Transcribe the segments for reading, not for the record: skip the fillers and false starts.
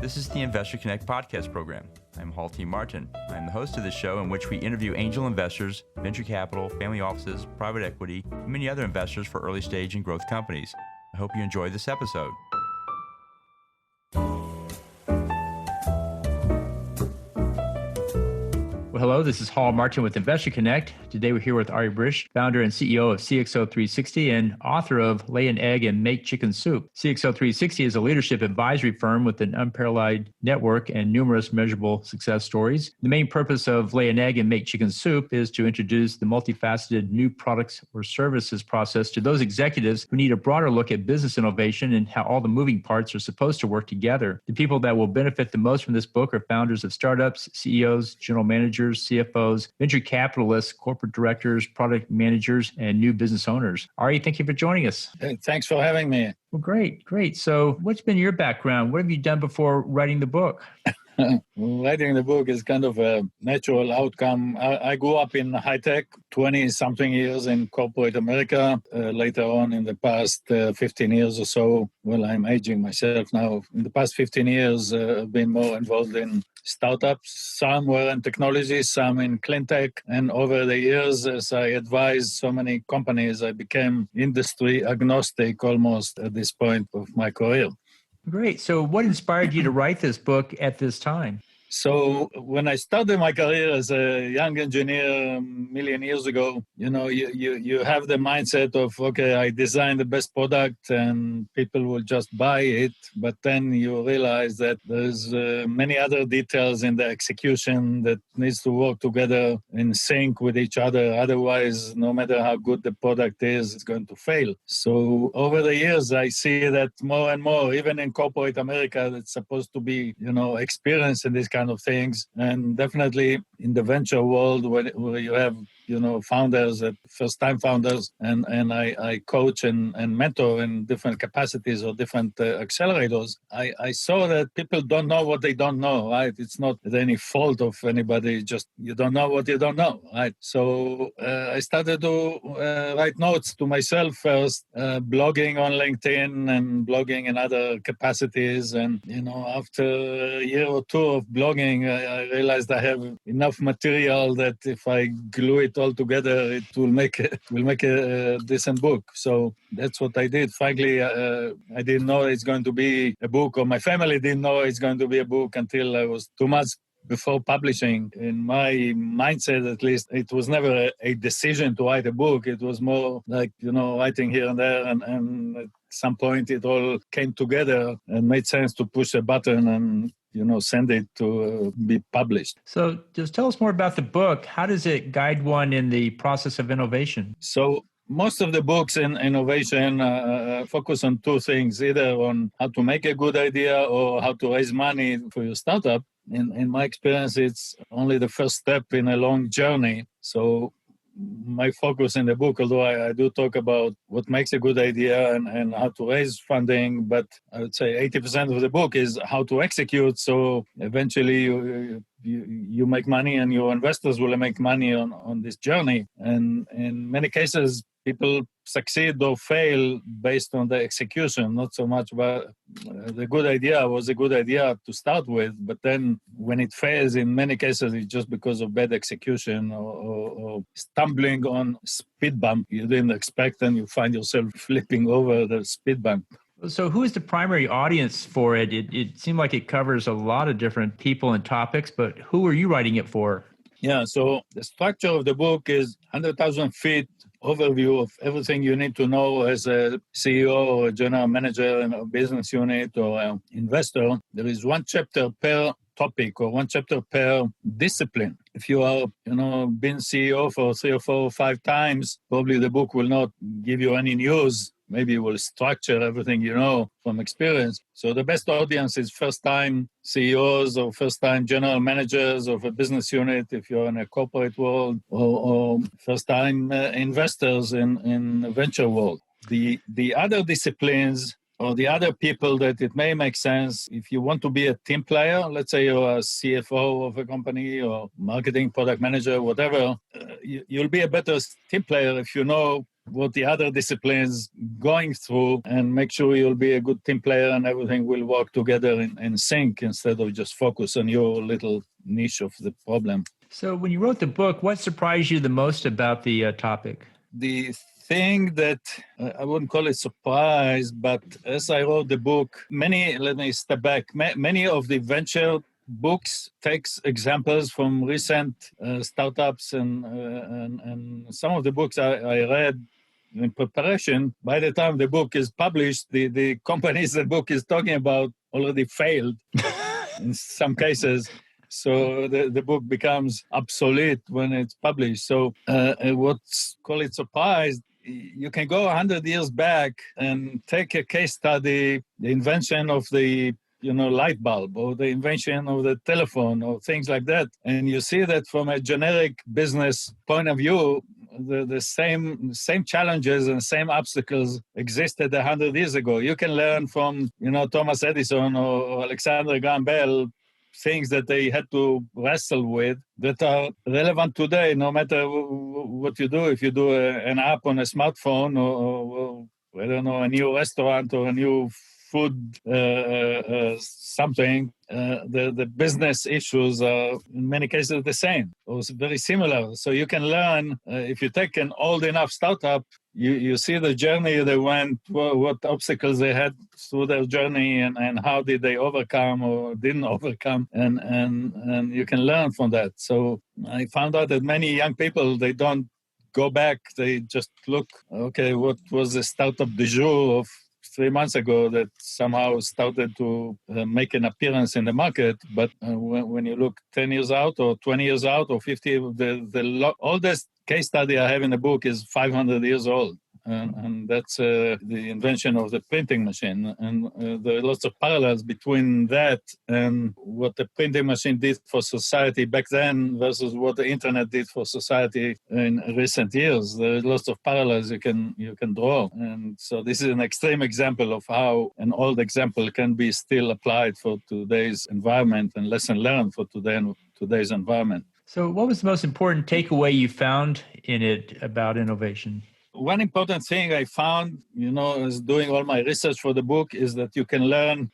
This is the Investor Connect podcast program. I'm Hall T. Martin. I'm the host of this show in which we interview angel investors, venture capital, family offices, private equity, and many other investors for early stage and growth companies. I hope you enjoy this episode. Well, hello, this is Hall Martin with Investor Connect. Today we're here with Arie Brish, founder and CEO of cxo360 and author of Lay an Egg and Make Chicken Soup. cxo360 is a leadership advisory firm with an unparalleled network and numerous measurable success stories. The main purpose of Lay an Egg and Make Chicken Soup is to introduce the multifaceted new products or services process to those executives who need a broader look at business innovation and how all the moving parts are supposed to work together. The people that will benefit the most from this book are founders of startups, CEOs, general managers, CFOs, venture capitalists, corporate directors, product managers, and new business owners. Arie, thank you for joining us. Hey, thanks for having me. Well, great. So what's been your background? What have you done before writing the book? Writing the book is kind of a natural outcome. I grew up in high tech, 20-something years in corporate America. Later on in the past 15 years or so, well, I'm aging myself now. In the past 15 years, I've been more involved in startups. Some were in technology, some in clean tech. And over the years, as I advised so many companies, I became industry agnostic almost at this point of my career. Great. So what inspired you to write this book at this time? So when I started my career as a young engineer a million years ago, you have the mindset of, okay, I designed the best product and people will just buy it. But then you realize that there's many other details in the execution that needs to work together in sync with each other. Otherwise, no matter how good the product is, it's going to fail. So over the years, I see that more and more, even in corporate America, that's supposed to be, experienced in this kind of things, and definitely in the venture world where you have founders, first-time founders, and I coach and mentor in different capacities or different accelerators. I saw that people don't know what they don't know, right? It's not any fault of anybody, just you don't know what you don't know, right? So I started to write notes to myself first, blogging on LinkedIn and blogging in other capacities. And, after a year or two of blogging, I realized I have enough material that if I glue it all together, it will make a decent book. So that's what I did. Frankly, I didn't know it's going to be a book, or my family didn't know it's going to be a book until I was 2 months before publishing. In my mindset, at least, it was never a decision to write a book. It was more like, writing here and there. And at some point, it all came together and made sense to push a button and send it to be published. So just tell us more about the book. How does it guide one in the process of innovation? So most of the books in innovation focus on two things, either on how to make a good idea or how to raise money for your startup. In my experience, it's only the first step in a long journey. So my focus in the book, although I do talk about what makes a good idea and how to raise funding, but I would say 80% of the book is how to execute. So eventually you make money and your investors will make money on this journey. And in many cases, people succeed or fail based on the execution, not so much about the good idea was a good idea to start with. But then when it fails, in many cases, it's just because of bad execution or stumbling on speed bump you didn't expect, and you find yourself flipping over the speed bump. So who is the primary audience for it? It seemed like it covers a lot of different people and topics, but who are you writing it for? Yeah, so the structure of the book is 100,000 feet overview of everything you need to know as a CEO or a general manager in a business unit or an investor. There is one chapter per topic or one chapter per discipline. If you are, been CEO for 3 or 4 or 5 times, probably the book will not give you any news. Maybe it will structure everything you know from experience. So the best audience is first-time CEOs or first-time general managers of a business unit if you're in a corporate world, or first-time investors in the venture world. The other disciplines or the other people that it may make sense, if you want to be a team player, let's say you're a CFO of a company or marketing product manager, whatever, you'll be a better team player if you know what the other disciplines going through and make sure you'll be a good team player and everything will work together in sync instead of just focus on your little niche of the problem. So when you wrote the book, what surprised you the most about the topic? The thing that I wouldn't call it surprise, but as I wrote the book, let me step back, many of the venture books takes examples from recent startups and some of the books I read in preparation. By the time the book is published, the companies the book is talking about already failed in some cases. So the book becomes obsolete when it's published. So what's call it surprise, you can go 100 years back and take a case study, the invention of the light bulb or the invention of the telephone or things like that. And you see that from a generic business point of view, the same challenges and same obstacles existed 100 years ago. You can learn from, Thomas Edison or Alexander Graham Bell, things that they had to wrestle with that are relevant today, no matter what you do. If you do an app on a smartphone or I don't know, a new restaurant or a new food something, the business issues are in many cases the same or very similar. So you can learn, if you take an old enough startup, you see the journey they went, what obstacles they had through their journey and how did they overcome or didn't overcome, and you can learn from that. So I found out that many young people, they don't go back, they just look, okay, what was the startup du jour of 3 months ago that somehow started to make an appearance in the market. But when you look 10 years out or 20 years out or 50, the oldest case study I have in the book is 500 years old. And that's the invention of the printing machine. And there are lots of parallels between that and what the printing machine did for society back then versus what the internet did for society in recent years. There are lots of parallels you can draw. And so this is an extreme example of how an old example can be still applied for today's environment and lesson learned for today's environment. So what was the most important takeaway you found in it about innovation? One important thing I found, as doing all my research for the book, is that you can learn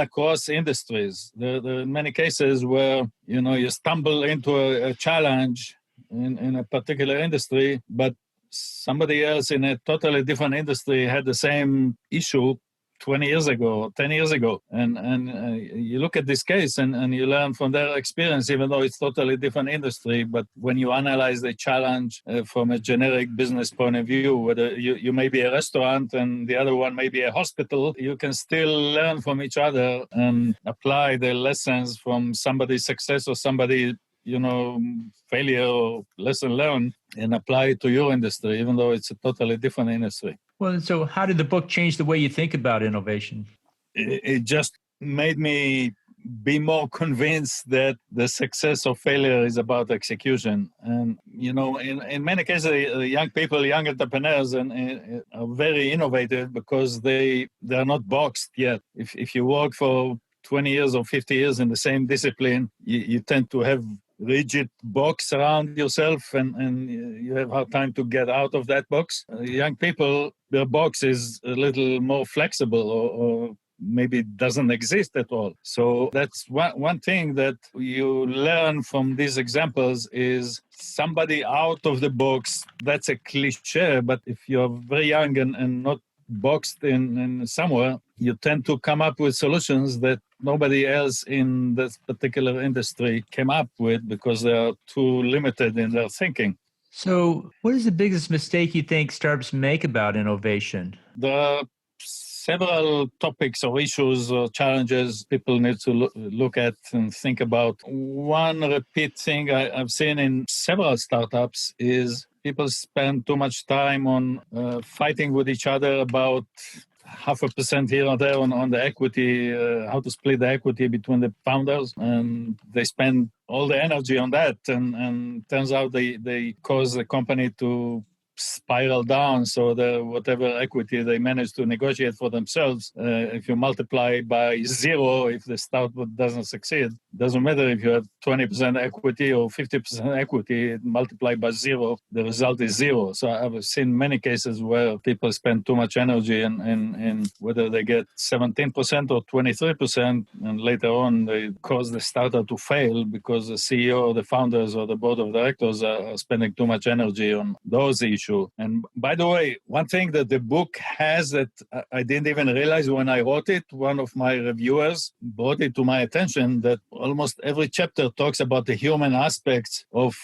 across industries. There are many cases where, you stumble into a challenge in a particular industry, but somebody else in a totally different industry had the same issue 20 years ago or 10 years ago. And you look at this case and you learn from their experience, even though it's totally different industry. But when you analyze the challenge from a generic business point of view, whether you may be a restaurant and the other one may be a hospital, you can still learn from each other and apply the lessons from somebody's success or somebody failure or lesson learned and apply it to your industry, even though it's a totally different industry. Well, so how did the book change the way you think about innovation? It just made me be more convinced that the success or failure is about execution. And, in many cases, young people, young entrepreneurs are very innovative because they are not boxed yet. If you work for 20 years or 50 years in the same discipline, you tend to have rigid box around yourself and you have hard time to get out of that box. Young people, their box is a little more flexible or maybe doesn't exist at all. So that's one thing that you learn from these examples is somebody out of the box. That's a cliche, but if you're very young and not boxed in somewhere, you tend to come up with solutions that nobody else in this particular industry came up with because they are too limited in their thinking. So what is the biggest mistake you think startups make about innovation? There are several topics or issues or challenges people need to look at and think about. One repeat thing I've seen in several startups is people spend too much time on fighting with each other about 0.5% here or there on the equity, how to split the equity between the founders. And they spend all the energy on that. And turns out they cause the company to spiral down. So whatever equity they manage to negotiate for themselves, if you multiply by 0, if the startup doesn't succeed, Doesn't matter if you have 20% equity or 50% equity, multiplied by zero, the result is zero. So I've seen many cases where people spend too much energy in whether they get 17% or 23%, and later on they cause the startup to fail because the CEO or the founders or the board of directors are spending too much energy on those issues. And by the way, one thing that the book has that I didn't even realize when I wrote it, one of my reviewers brought it to my attention, that almost every chapter talks about the human aspects of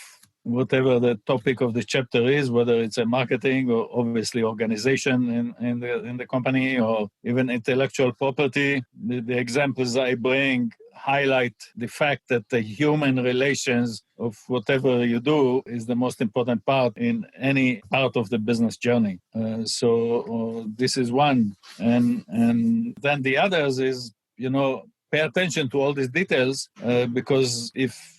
whatever the topic of the chapter is, whether it's a marketing or obviously organization in the company or even intellectual property. The examples I bring highlight the fact that the human relations of whatever you do is the most important part in any part of the business journey. So this is one. And then the others is, pay attention to all these details because if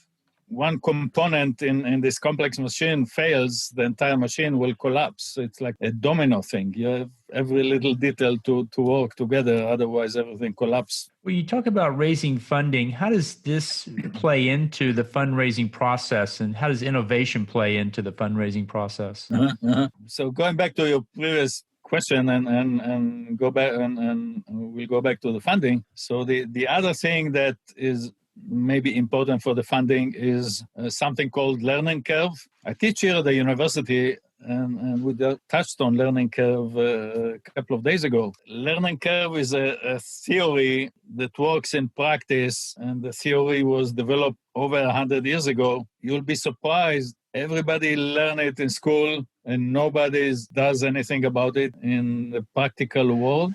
one component in this complex machine fails, the entire machine will collapse. It's like a domino thing. You have every little detail to work together, otherwise everything collapses. Well, you talk about raising funding. How does this play into the fundraising process, and how does innovation play into the fundraising process? So going back to your previous question and go back and we'll go back to the funding. So the other thing that is maybe important for the funding is something called learning curve. I teach here at the university, and we touched on learning curve a couple of days ago. Learning curve is a theory that works in practice, and the theory was developed over 100 years ago. You'll be surprised. Everybody learned it in school, and nobody does anything about it in the practical world.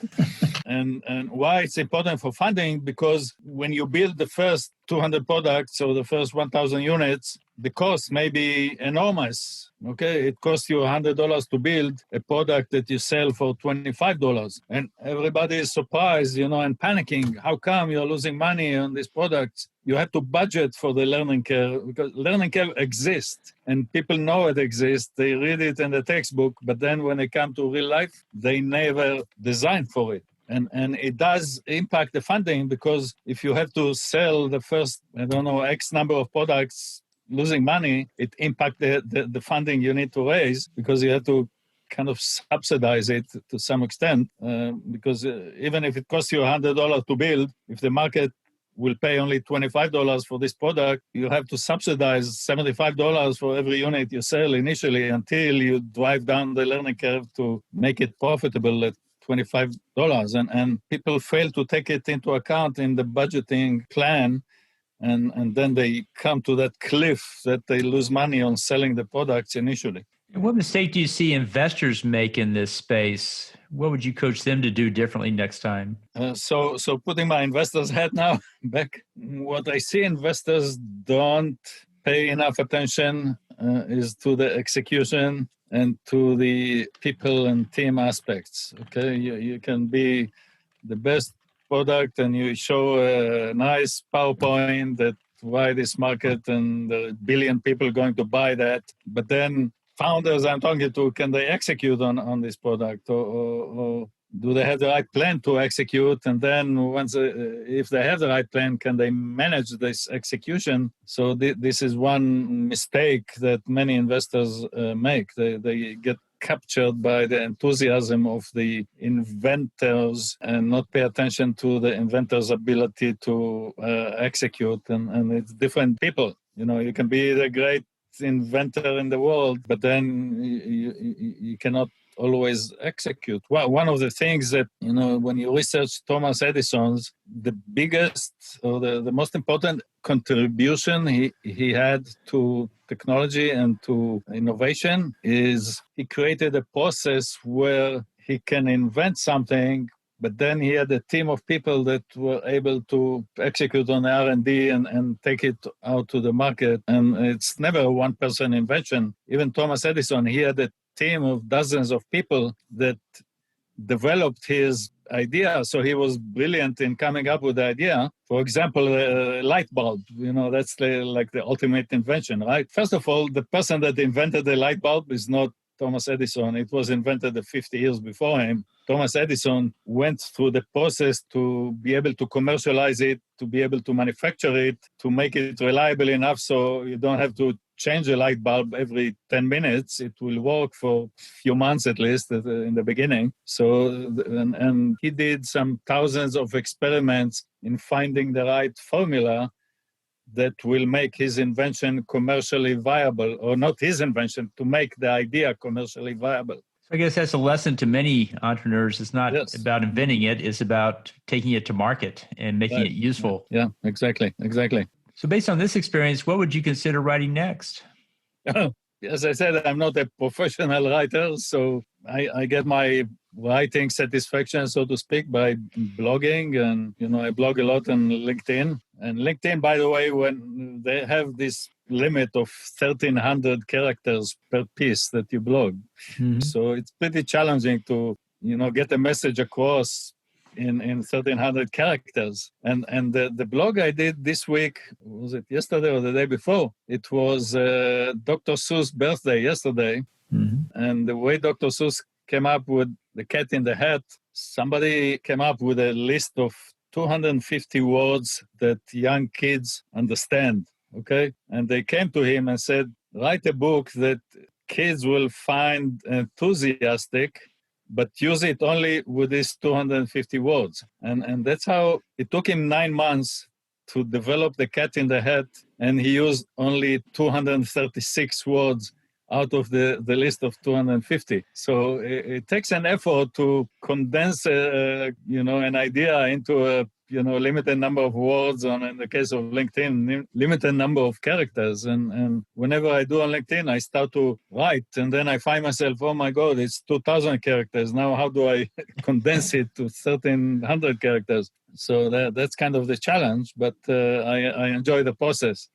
And why it's important for funding, because when you build the first 200 products or the first 1,000 units, the cost may be enormous. Okay, it costs you $100 to build a product that you sell for $25. And everybody is surprised, and panicking. How come you're losing money on these products? You have to budget for the learning curve, because learning curve exists and people know it exists. They read it in the textbook, but then when they come to real life, they never design for it. And it does impact the funding, because if you have to sell the first, X number of products losing money, it impacts the funding you need to raise, because you have to kind of subsidize it to some extent. Because even if it costs you $100 to build, if the market will pay only $25 for this product, you have to subsidize $75 for every unit you sell initially until you drive down the learning curve to make it profitable at $25. And people fail to take it into account in the budgeting plan. And then they come to that cliff that they lose money on selling the products initially. And what mistake do you see investors make in this space? What would you coach them to do differently next time? So putting my investor's hat now back, what I see investors don't pay enough attention is to the execution and to the people and team aspects. Okay, you can be the best product and you show a nice PowerPoint that why this market and the billion people going to buy that. But then founders I'm talking to, can they execute on this product, or do they have the right plan to execute? And then once, if they have the right plan, can they manage this execution? So this is one mistake that many investors make. They get captured by the enthusiasm of the inventors and not pay attention to the inventor's ability to execute. And it's different people. You can be the great inventor in the world, but then you cannot always execute. Well, one of the things that, when you research Thomas Edison's, the biggest or the most important contribution he had to technology and to innovation is he created a process where he can invent something, but then he had a team of people that were able to execute on R&D and take it out to the market. And it's never a one-person invention. Even Thomas Edison, he had a team of dozens of people that developed his idea. So he was brilliant in coming up with the idea. For example, a light bulb, that's like the ultimate invention, right? First of all, the person that invented the light bulb is not Thomas Edison. It was invented 50 years before him. Thomas Edison went through the process to be able to commercialize it, to be able to manufacture it, to make it reliable enough so you don't have to change a light bulb every 10 minutes. It will work for a few months at least in the beginning. So, and he did some thousands of experiments in finding the right formula that will make his invention commercially viable, or not his invention, to make the idea commercially viable. So I guess that's a lesson to many entrepreneurs. It's not about inventing it, it's about taking it to market and making it useful. Yeah, exactly. So based on this experience, what would you consider writing next? As I said, I'm not a professional writer, so I get my writing satisfaction, so to speak, by blogging. And, I blog a lot on LinkedIn. And LinkedIn, by the way, when they have this limit of 1,300 characters per piece that you blog. Mm-hmm. So it's pretty challenging to, get a message across in 1,300 characters. And the blog I did this week, was it yesterday or the day before? It was Dr. Seuss' birthday yesterday. Mm-hmm. And the way Dr. Seuss came up with The Cat in the Hat, somebody came up with a list of 250 words that young kids understand, okay? And they came to him and said, write a book that kids will find enthusiastic, but use it only with these 250 words. And that's how it took him 9 months to develop The Cat in the Hat, and he used only 236 words out of the list of 250. So it takes an effort to condense, an idea into a, limited number of words, and in the case of LinkedIn, limited number of characters. And whenever I do on LinkedIn, I start to write, and then I find myself, oh my God, it's 2,000 characters. Now, how do I condense it to 1,300 characters? So that's kind of the challenge, but I enjoy the process.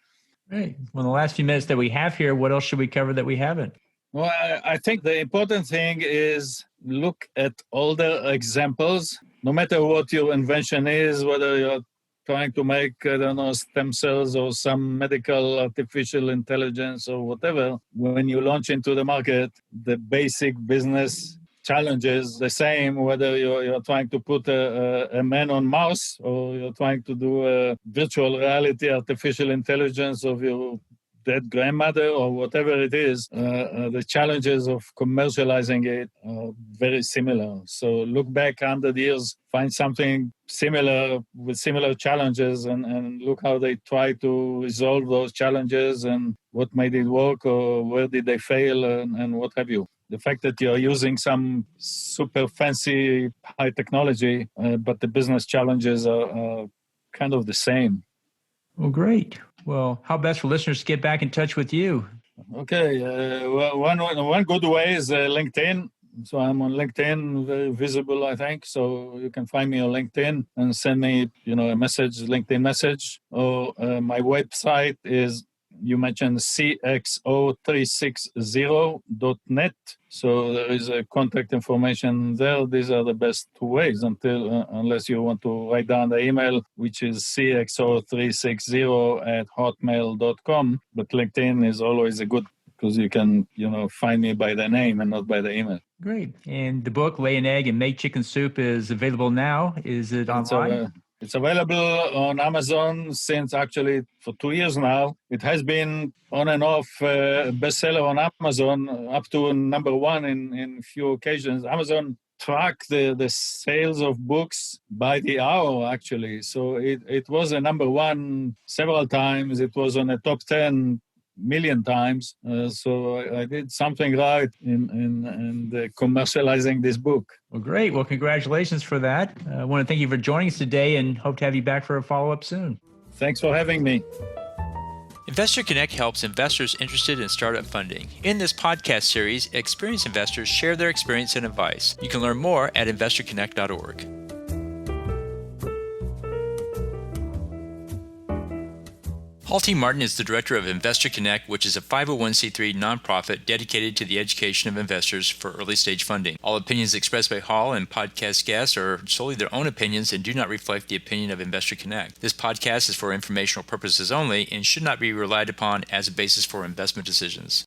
Right. Well, in the last few minutes that we have here, what else should we cover that we haven't? Well, I think the important thing is look at older examples, no matter what your invention is, whether you're trying to make, stem cells or some medical artificial intelligence or whatever. When you launch into the market, the basic business challenges the same, whether you're trying to put a man on Mars or you're trying to do a virtual reality artificial intelligence of your dead grandmother or whatever it is. The challenges of commercializing it are very similar. So look back 100 years, find something similar with similar challenges, and look how they try to resolve those challenges and what made it work or where did they fail and what have you. The fact that you're using some super fancy high technology, but the business challenges are kind of the same. Well, great. Well, how best for listeners to get back in touch with you? Okay. One good way is LinkedIn. So I'm on LinkedIn, very visible, I think. So you can find me on LinkedIn and send me, a message, LinkedIn message. Or my website is, you mentioned cxo360.net. So there is a contact information there. These are the best two ways unless you want to write down the email, which is cxo360@hotmail.com. But LinkedIn is always a good, because you can, find me by the name and not by the email. Great. And the book, Lay an Egg and Make Chicken Soup, is available now. Is it online? It's available on Amazon since actually for 2 years now. It has been on and off bestseller on Amazon, up to number one in few occasions. Amazon track the sales of books by the hour, actually. So it was a number one several times. It was on a top 10 million times. So I did something right in commercializing this book. Well, great. Well, congratulations for that. I want to thank you for joining us today and hope to have you back for a follow-up soon. Thanks for having me. Investor Connect helps investors interested in startup funding. In this podcast series, experienced investors share their experience and advice. You can learn more at investorconnect.org. Paul T. Martin is the director of Investor Connect, which is a 501c3 nonprofit dedicated to the education of investors for early-stage funding. All opinions expressed by Hall and podcast guests are solely their own opinions and do not reflect the opinion of Investor Connect. This podcast is for informational purposes only and should not be relied upon as a basis for investment decisions.